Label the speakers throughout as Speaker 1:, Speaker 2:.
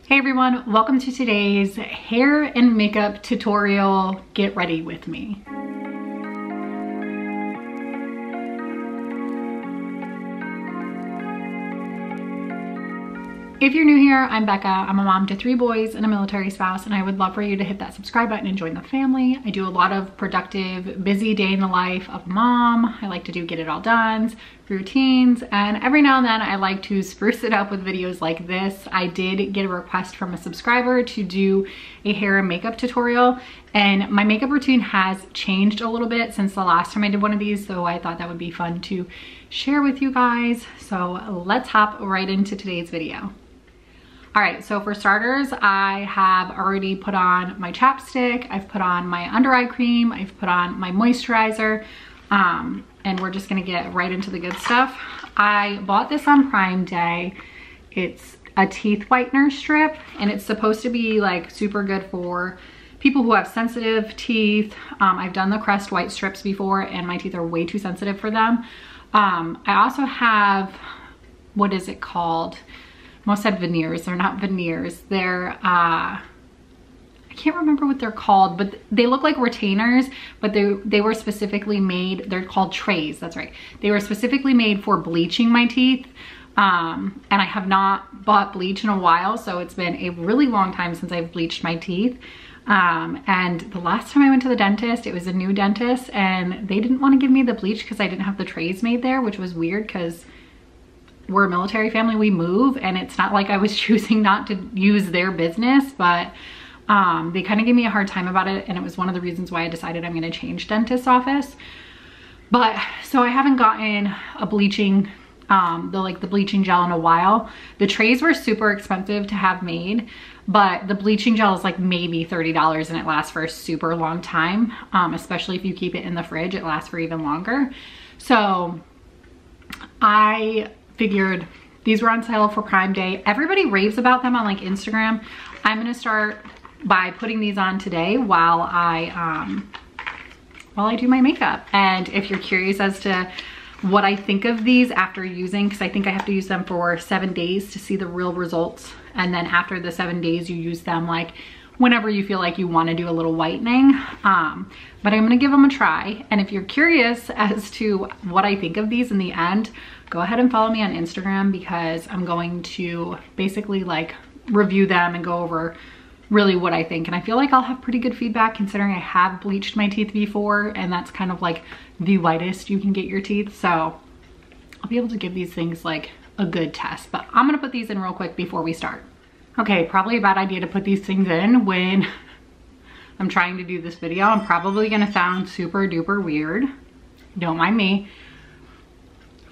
Speaker 1: Hey everyone, welcome to today's hair and makeup tutorial. Get ready with me. If you're new here, I'm Becca. I'm a mom to 3 boys and a military spouse, and I would love for you to hit that subscribe button and join the family. I do a lot of productive, busy day in the life of a mom. I like to do get it all done, routines, and every now and then I like to spruce it up with videos like this. I did get a request from a subscriber to do a hair and makeup tutorial, and my makeup routine has changed a little bit since the last time I did one of these, so I thought that would be fun to share with you guys. So let's hop right into today's video. All right, so for starters, I have already put on my chapstick, I've put on my under eye cream, I've put on my moisturizer, and we're just gonna get right into the good stuff. I bought this on Prime Day. It's a teeth whitener strip, and it's supposed to be like super good for people who have sensitive teeth. I've done the Crest white strips before, and my teeth are way too sensitive for them. I also have, what is it called? I almost said veneers. They're not veneers. They're, I can't remember what they're called, but they look like retainers, but they were specifically made, they're called trays, that's right. They were specifically made for bleaching my teeth. And I have not bought bleach in a while, so it's been a really long time since I've bleached my teeth. And the last time I went to the dentist, it was a new dentist, and they didn't want to give me the bleach because I didn't have the trays made there, which was weird because we're a military family, we move, and it's not like I was choosing not to use their business, but they kind of gave me a hard time about it, and it was one of the reasons why I decided I'm gonna change dentist's office. But so I haven't gotten a bleaching, the bleaching gel in a while. The trays were super expensive to have made, but the bleaching gel is like maybe $30 and it lasts for a super long time, especially if you keep it in the fridge, it lasts for even longer. So I figured these were on sale for Prime Day. Everybody raves about them on like Instagram. I'm gonna start by putting these on today while I do my makeup. And if you're curious as to what I think of these after using, because I think I have to use them for 7 days to see the real results, and then after the 7 days you use them like whenever you feel like you want to do a little whitening. But I'm gonna give them a try, and if you're curious as to what I think of these in the end, go ahead and follow me on Instagram, because I'm going to basically like review them and go over really what I think. And I feel like I'll have pretty good feedback considering I have bleached my teeth before, and that's kind of like the whitest you can get your teeth. So I'll be able to give these things like a good test, but I'm gonna put these in real quick before we start. Okay, probably a bad idea to put these things in when I'm trying to do this video. I'm probably gonna sound super duper weird. Don't mind me.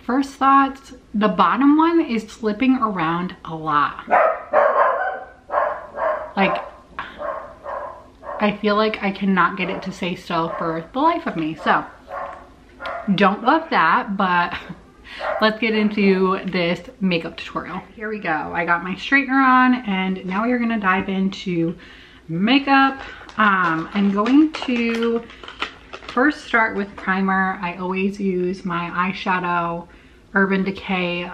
Speaker 1: First thoughts, the bottom one is slipping around a lot. Like, I feel like I cannot get it to stay still for the life of me. So, don't love that, but let's get into this makeup tutorial. Here we go. I got my straightener on, and now we're gonna dive into makeup. I'm going to first start with primer. I always use my eyeshadow Urban Decay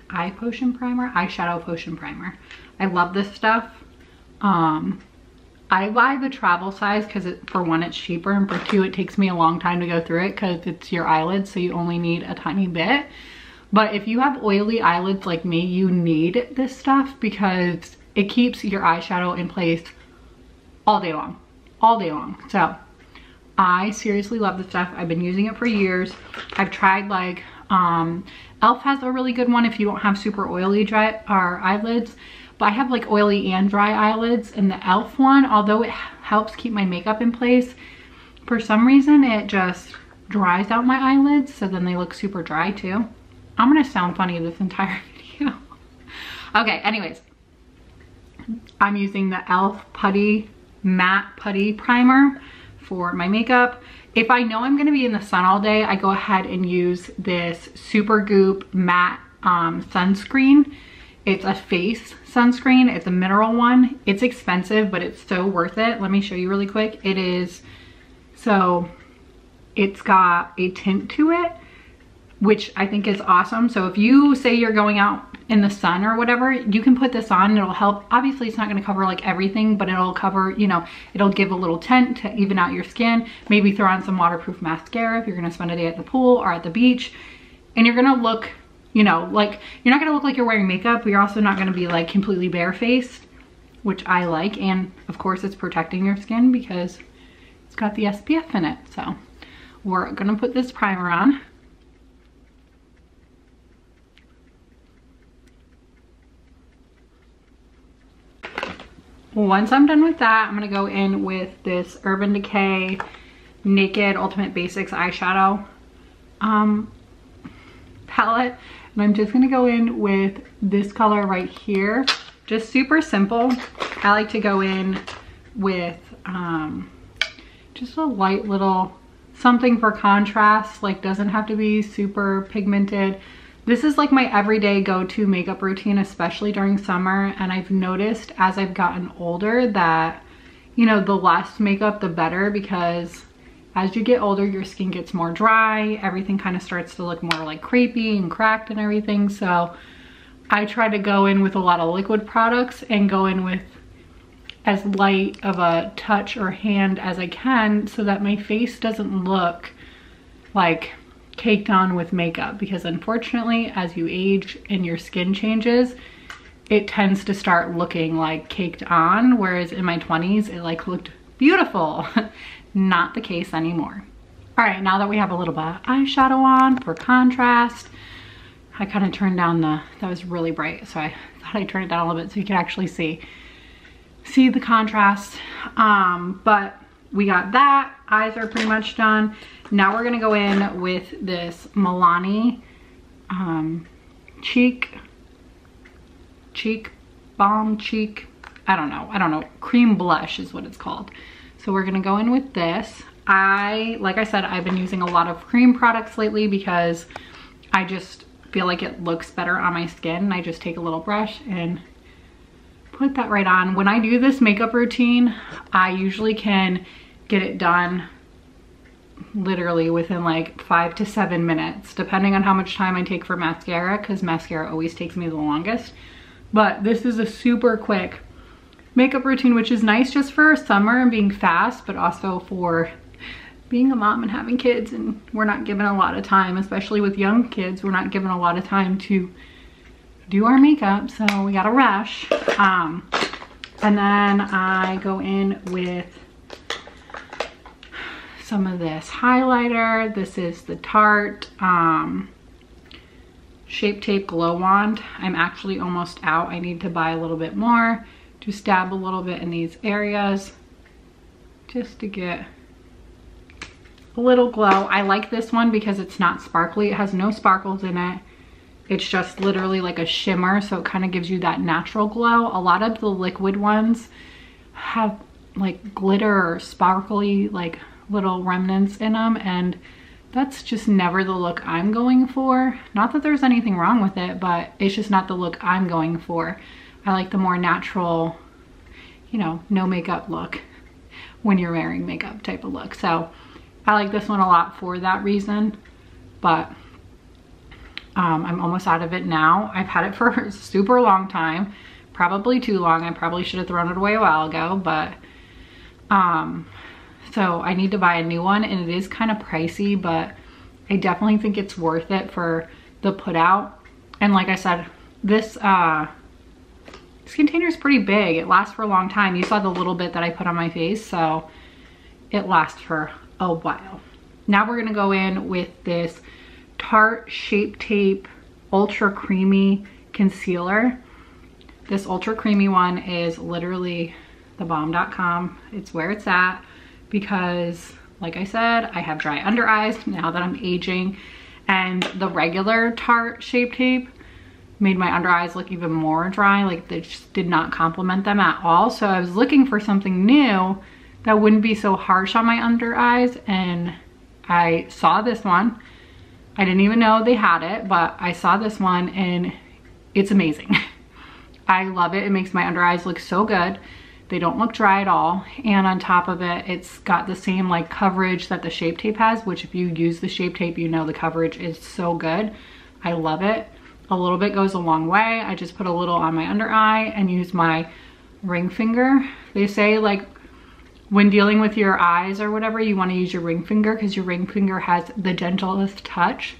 Speaker 1: eyeshadow potion primer. I love this stuff. I buy the travel size because for one, it's cheaper, and for two, it takes me a long time to go through it because it's your eyelids, so you only need a tiny bit. But if you have oily eyelids like me, you need this stuff because it keeps your eyeshadow in place all day long, all day long. So I seriously love this stuff. I've been using it for years. I've tried like, e.l.f. has a really good one if you don't have super oily eyelids. But I have like oily and dry eyelids, and the e.l.f. one, although it helps keep my makeup in place, for some reason it just dries out my eyelids, so then they look super dry too. I'm gonna sound funny this entire video. Okay, anyways, I'm using the e.l.f. Putty Matte Putty Primer for my makeup. If I know I'm gonna be in the sun all day, I go ahead and use this Super Goop Matte Sunscreen. It's a face sunscreen. It's a mineral one. It's expensive, but it's so worth it. Let me show you really quick. It is, so it's got a tint to it. which I think is awesome. So if you say you're going out in the sun or whatever, you can put this on and it'll help. Obviously it's not going to cover like everything, but it'll cover, you know, it'll give a little tint to even out your skin. Maybe throw on some waterproof mascara if you're going to spend a day at the pool or at the beach, and you're going to look, you know, like, you're not going to look like you're wearing makeup, but you're also not going to be like completely barefaced, which I like. And of course it's protecting your skin because it's got the SPF in it. So we're going to put this primer on. Once I'm done with that, I'm gonna go in with this Urban Decay Naked Ultimate Basics eyeshadow palette. And I'm just gonna go in with this color right here. Just super simple. I like to go in with just a light little something for contrast, like doesn't have to be super pigmented. This is like my everyday go-to makeup routine, especially during summer. And I've noticed as I've gotten older that, you know, the less makeup, the better, because as you get older, your skin gets more dry. Everything kind of starts to look more like crepey and cracked and everything. So I try to go in with a lot of liquid products and go in with as light of a touch or hand as I can so that my face doesn't look like caked on with makeup, because unfortunately as you age and your skin changes, it tends to start looking like caked on, whereas in my 20s it like looked beautiful. Not the case anymore. All right, now that we have a little bit of eyeshadow on for contrast, I kind of turned down that was really bright, so I thought I'd turn it down a little bit so you could actually see the contrast. But we got that. Eyes are pretty much done. Now we're gonna go in with this Milani cheek balm, I don't know, cream blush is what it's called. So we're gonna go in with this. Like I said, I've been using a lot of cream products lately because I just feel like it looks better on my skin. I just take a little brush and put that right on. When I do this makeup routine, I usually can get it done literally within like 5 to 7 minutes, depending on how much time I take for mascara, because mascara always takes me the longest. But this is a super quick makeup routine, which is nice just for summer and being fast, but also for being a mom and having kids, and we're not given a lot of time, especially with young kids, we're not given a lot of time to do our makeup, so we gotta rush. And then I go in with some of this highlighter. This is the Tarte Shape Tape Glow Wand. I'm actually almost out. I need to buy a little bit more. Just dab a little bit in these areas just to get a little glow. I like this one because it's not sparkly. It has no sparkles in it. It's just literally like a shimmer, so it kind of gives you that natural glow. A lot of the liquid ones have like glitter or sparkly like little remnants in them, and that's just never the look I'm going for. Not that there's anything wrong with it, but it's just not the look I'm going for. I like the more natural, you know, no makeup look when you're wearing makeup type of look. So I like this one a lot for that reason, but I'm almost out of it now. I've had it for a super long time, probably too long. I probably should have thrown it away a while ago, but so I need to buy a new one, and it is kind of pricey, but I definitely think it's worth it for the put out. And like I said, this container is pretty big. It lasts for a long time. You saw the little bit that I put on my face, so it lasts for a while. Now we're gonna go in with this Tarte Shape Tape Ultra Creamy Concealer. This Ultra Creamy one is literally thebomb.com. It's where it's at because, like I said, I have dry under eyes now that I'm aging, and the regular Tarte Shape Tape made my under eyes look even more dry. Like, they just did not complement them at all. So I was looking for something new that wouldn't be so harsh on my under eyes, and I saw this one. I didn't even know they had it, but I saw this one and it's amazing. I love it. It makes my under eyes look so good. They don't look dry at all. And on top of it, it's got the same like coverage that the Shape Tape has, which if you use the Shape Tape, you know the coverage is so good. I love it. A little bit goes a long way. I just put a little on my under eye and use my ring finger. They say like when dealing with your eyes or whatever, you want to use your ring finger because your ring finger has the gentlest touch.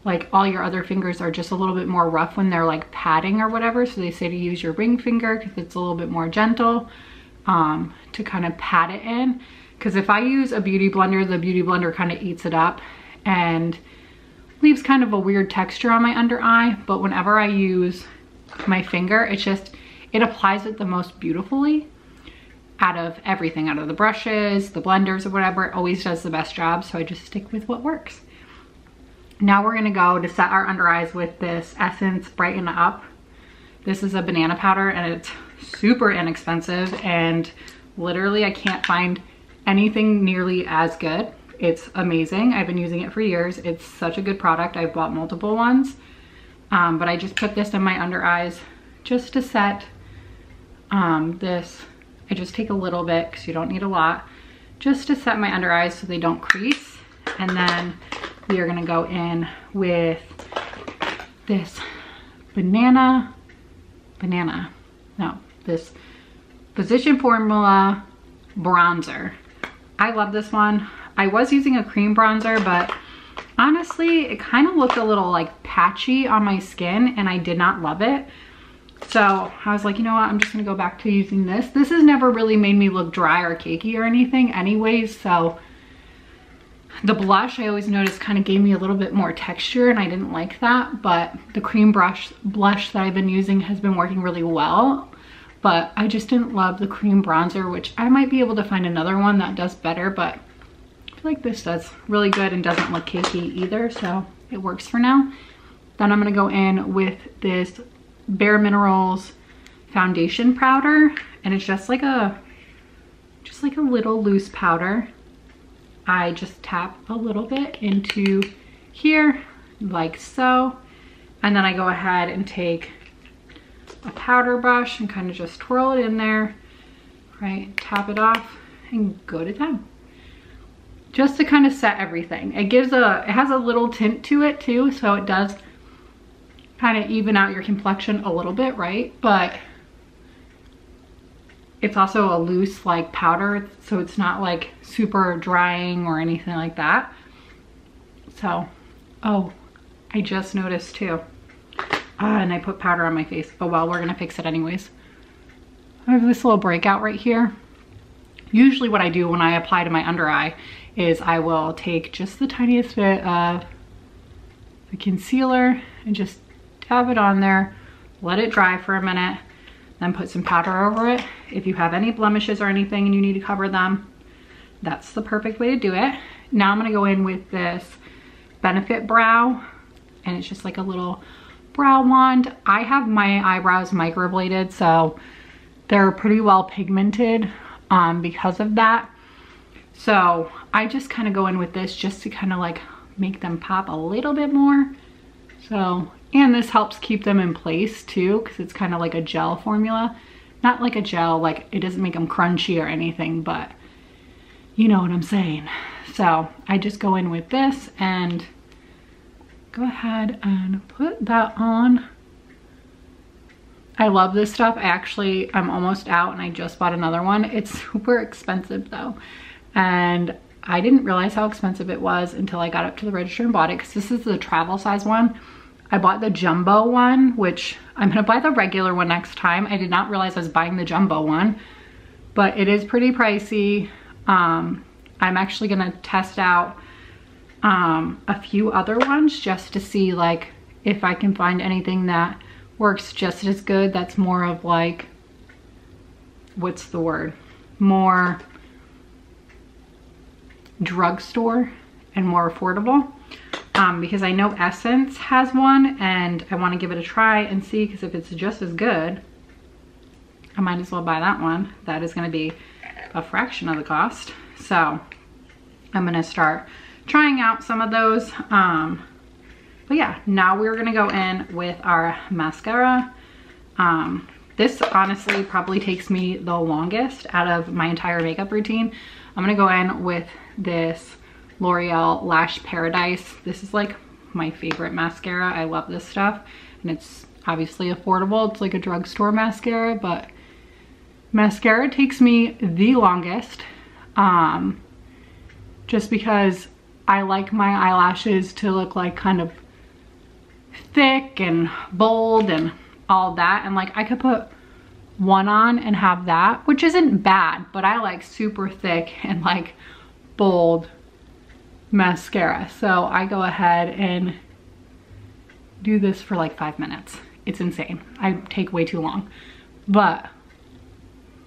Speaker 1: Like all your other fingers are just a little bit more rough when they're like patting or whatever. So they say to use your ring finger because it's a little bit more gentle to kind of pat it in. Because if I use a beauty blender, the beauty blender kind of eats it up and leaves kind of a weird texture on my under eye. But whenever I use my finger, it applies it the most beautifully out of everything, out of the brushes, the blenders or whatever. It always does the best job. So I just stick with what works. Now we're gonna go to set our under eyes with this Essence Brighten Up. This is a banana powder and it's super inexpensive and literally I can't find anything nearly as good. It's amazing. I've been using it for years. It's such a good product. I've bought multiple ones, but I just put this in my under eyes just to set this. I just take a little bit because you don't need a lot, just to set my under eyes so they don't crease. And then we are gonna go in with this this Physician Formula bronzer. I love this one. I was using a cream bronzer, but honestly, it kind of looked a little like patchy on my skin and I did not love it. So I was like, you know what, I'm just gonna go back to using this. This has never really made me look dry or cakey or anything anyways, so the blush I always noticed kind of gave me a little bit more texture and I didn't like that, but the cream blush that I've been using has been working really well, but I just didn't love the cream bronzer, which I might be able to find another one that does better, but I feel like this does really good and doesn't look cakey either, so it works for now. Then I'm gonna go in with this Bare Minerals foundation powder, and it's just like a little loose powder. I just tap a little bit into here like so, and then I go ahead and take a powder brush and kind of just twirl it in there, right? Tap it off and go to town. Just to kind of set everything. It has a little tint to it too, so it does kind of even out your complexion a little bit, right? But it's also a loose like powder, so it's not like super drying or anything like that. So, oh, I just noticed too. And I put powder on my face. Oh well, we're gonna fix it anyways. I have this little breakout right here. Usually what I do when I apply to my under eye is I will take just the tiniest bit of the concealer and just dab it on there, let it dry for a minute, then put some powder over it. If you have any blemishes or anything and you need to cover them, that's the perfect way to do it. Now I'm gonna go in with this Benefit Brow, and it's just like a little brow wand. I have my eyebrows microbladed, so they're pretty well pigmented because of that. So I just kind of go in with this just to kind of like make them pop a little bit more. So, and this helps keep them in place too, because it's kind of like a gel formula. Not like a gel, like it doesn't make them crunchy or anything, but you know what I'm saying. So I just go in with this and go ahead and put that on. I love this stuff. I'm almost out and I just bought another one. It's super expensive though. And I didn't realize how expensive it was until I got up to the register and bought it, because this is the travel size one. I bought the jumbo one, which I'm gonna buy the regular one next time. I did not realize I was buying the jumbo one, but it is pretty pricey. I'm actually gonna test out a few other ones just to see like if I can find anything that works just as good. That's more of like, what's the word? More drugstore and more affordable. Because I know Essence has one and I want to give it a try and see, because if it's just as good, I might as well buy that one. That is going to be a fraction of the cost. So I'm going to start trying out some of those. But yeah, now we're going to go in with our mascara. This honestly probably takes me the longest out of my entire makeup routine. I'm gonna go in with this L'Oreal Lash Paradise. This is like my favorite mascara. I love this stuff, and it's obviously affordable. It's like a drugstore mascara, but mascara takes me the longest, just because I like my eyelashes to look like kind of thick and bold and all that, and like I could put one on and have that, which isn't bad, but I like super thick and like bold mascara. So I go ahead and do this for like 5 minutes. It's insane. I take way too long, but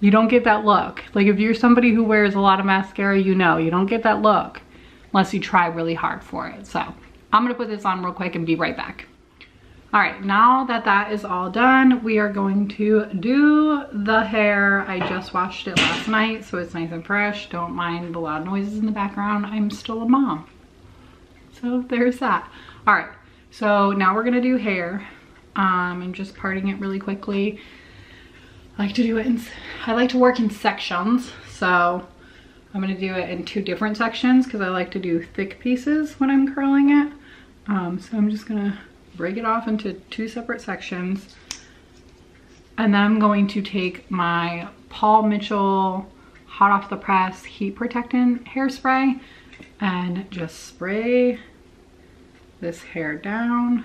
Speaker 1: you don't get that look. Like if you're somebody who wears a lot of mascara, you know, you don't get that look unless you try really hard for it. So I'm gonna put this on real quick and be right back. All right, now that that is all done, we are going to do the hair. I just washed it last night, so it's nice and fresh. Don't mind the loud noises in the background. I'm still a mom. So there's that. All right, so now we're gonna do hair. I'm just parting it really quickly. I like to do it I like to work in sections. So I'm gonna do it in 2 different sections because I like to do thick pieces when I'm curling it. So I'm just gonna break it off into 2 separate sections. And then I'm going to take my Paul Mitchell hot off the press heat protectant hairspray and just spray this hair down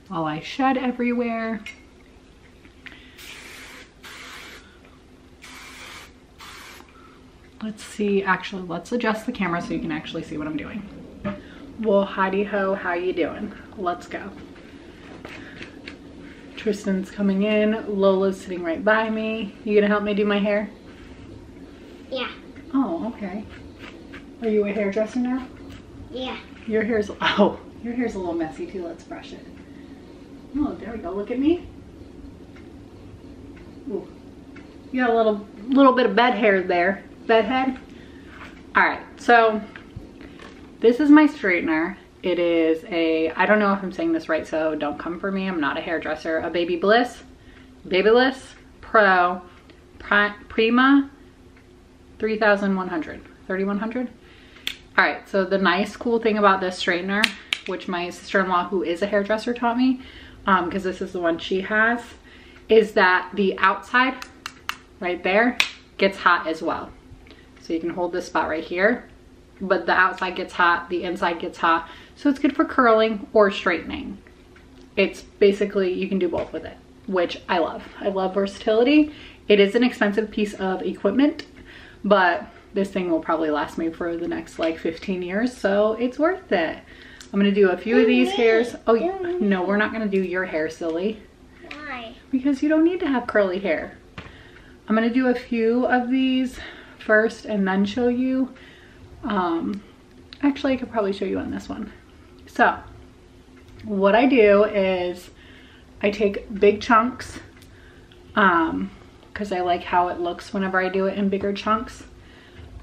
Speaker 1: while I shed everywhere. Let's see, actually, let's adjust the camera so you can actually see what I'm doing. Well, howdy ho, how you doing? Let's go. Tristan's coming in. Lola's sitting right by me. You gonna help me do my hair?
Speaker 2: Yeah.
Speaker 1: Oh, okay. Are you a hairdresser now?
Speaker 2: Yeah.
Speaker 1: Your hair's a little messy too. Let's brush it. Oh, there we go. Look at me. Ooh. You got a little bit of bed hair there. Bed head. All right, so this is my straightener. It is I don't know if I'm saying this right, so don't come for me. I'm not a hairdresser. A Babyliss Pro Prima 3100. 3100. All right, so the nice cool thing about this straightener, which my sister-in-law who is a hairdresser taught me, because this is the one she has, is that the outside right there gets hot as well. So you can hold this spot right here, but the outside gets hot, the inside gets hot. So it's good for curling or straightening. It's basically, you can do both with it, which I love. I love versatility. It is an expensive piece of equipment, but this thing will probably last me for the next like 15 years, so it's worth it. I'm gonna do a few of these hairs. Oh, no, we're not gonna do your hair, silly.
Speaker 2: Why?
Speaker 1: Because you don't need to have curly hair. I'm gonna do a few of these first and then show you. Actually, I could probably show you on this one. So what I do is I take big chunks because I like how it looks whenever I do it in bigger chunks.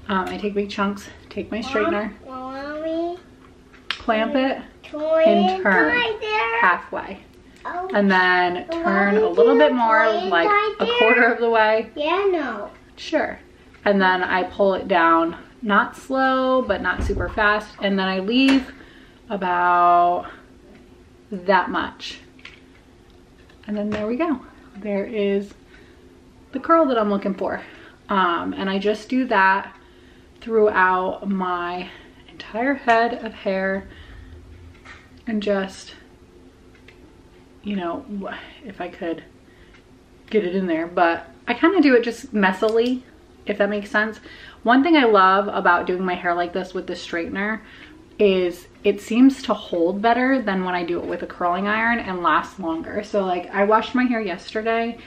Speaker 1: I take big chunks, take my straightener, clamp it, and turn halfway. And then turn a little bit more, like a quarter of the way.
Speaker 2: Yeah, no.
Speaker 1: Sure. And then I pull it down, not slow, but not super fast. And then I leave about that much. And then there we go. There is the curl that I'm looking for. And I just do that throughout my entire head of hair. And just, you know, if I could get it in there, but I kind of do it just messily, if that makes sense. One thing I love about doing my hair like this with the straightener is it seems to hold better than when I do it with a curling iron and last longer. So like I washed my hair yesterday.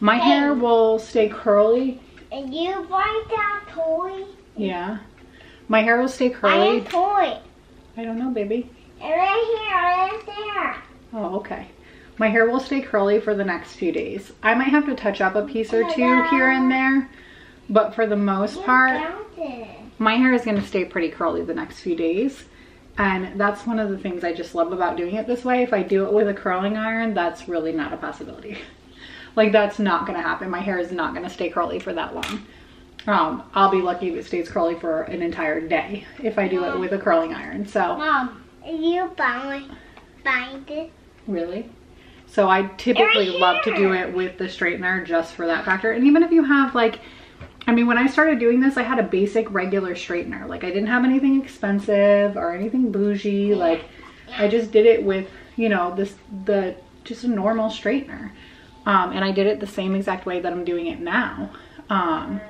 Speaker 1: My hair will stay curly.
Speaker 2: And you buy that toy?
Speaker 1: Yeah. My hair will stay curly.
Speaker 2: I have a toy.
Speaker 1: I don't know, baby.
Speaker 2: Right here, right there.
Speaker 1: Oh, okay. My hair will stay curly for the next few days. I might have to touch up a piece or two here and there, but for the most part, my hair is going to stay pretty curly the next few days. And that's one of the things I just love about doing it this way. If I do it with a curling iron, that's really not a possibility. Like that's not gonna happen. My hair is not gonna stay curly for that long. I'll be lucky if it stays curly for an entire day if I do it with a curling iron. So
Speaker 2: Mom, you find it?
Speaker 1: really? So I typically love to do it with the straightener just for that factor. And even if you have like, I mean, when I started doing this, I had a basic regular straightener. Like I didn't have anything expensive or anything bougie. Like I just did it with, you know, just a normal straightener. And I did it the same exact way that I'm doing it now. And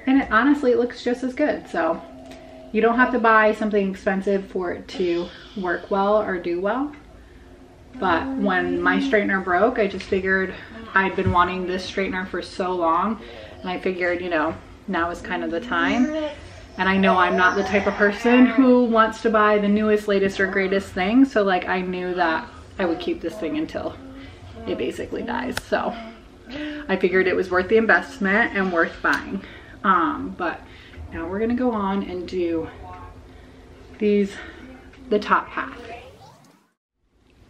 Speaker 1: it honestly, it looks just as good. So you don't have to buy something expensive for it to work well or do well. But when my straightener broke, I just figured I'd been wanting this straightener for so long. And I figured, you know, now is kind of the time. And I know I'm not the type of person who wants to buy the newest, latest, or greatest thing. So like I knew that I would keep this thing until it basically dies. So I figured it was worth the investment and worth buying. But now we're gonna go on and do the top half.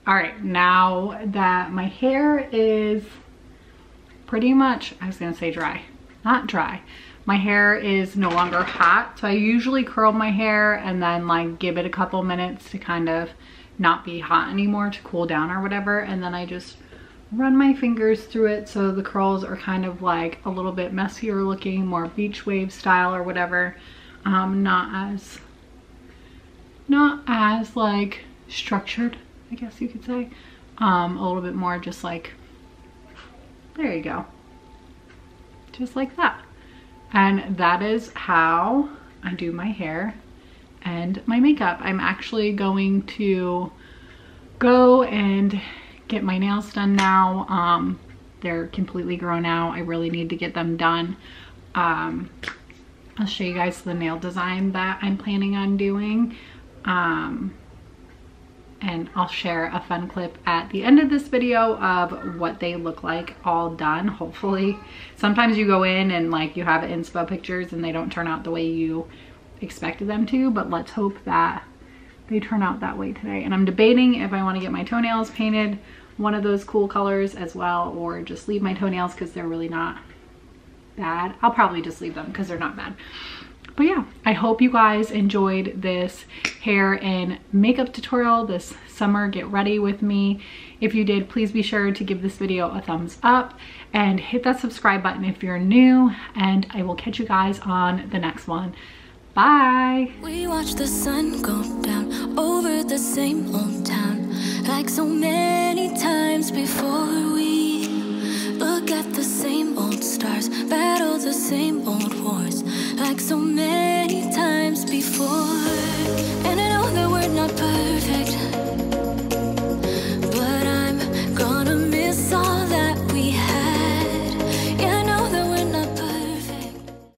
Speaker 1: All right, now that my hair is pretty much, I was gonna say dry, not dry. My hair is no longer hot. So I usually curl my hair and then like give it a couple minutes to kind of not be hot anymore, to cool down or whatever. And then I just run my fingers through it so the curls are kind of like a little bit messier looking, more beach wave style or whatever. Not as like structured, I guess you could say. A little bit more just like, there you go. Just like that. And that is how I do my hair and my makeup. I'm actually going to go and get my nails done now. They're completely grown out. I really need to get them done. I'll show you guys the nail design that I'm planning on doing. And I'll share a fun clip at the end of this video of what they look like all done, hopefully. Sometimes you go in and like you have inspo pictures and they don't turn out the way you expected them to, but let's hope that they turn out that way today. And I'm debating if I want to get my toenails painted one of those cool colors as well, or just leave my toenails because they're really not bad. I'll probably just leave them because they're not bad. But yeah, I hope you guys enjoyed this hair and makeup tutorial this summer. Get ready with me. If you did, please be sure to give this video a thumbs up and hit that subscribe button if you're new, and I will catch you guys on the next one. Bye.
Speaker 3: We watch the sun go down over the same old town, like so many times before. We look at the same old stars, battle the same old wars, like so many times before. And I know that we're not perfect,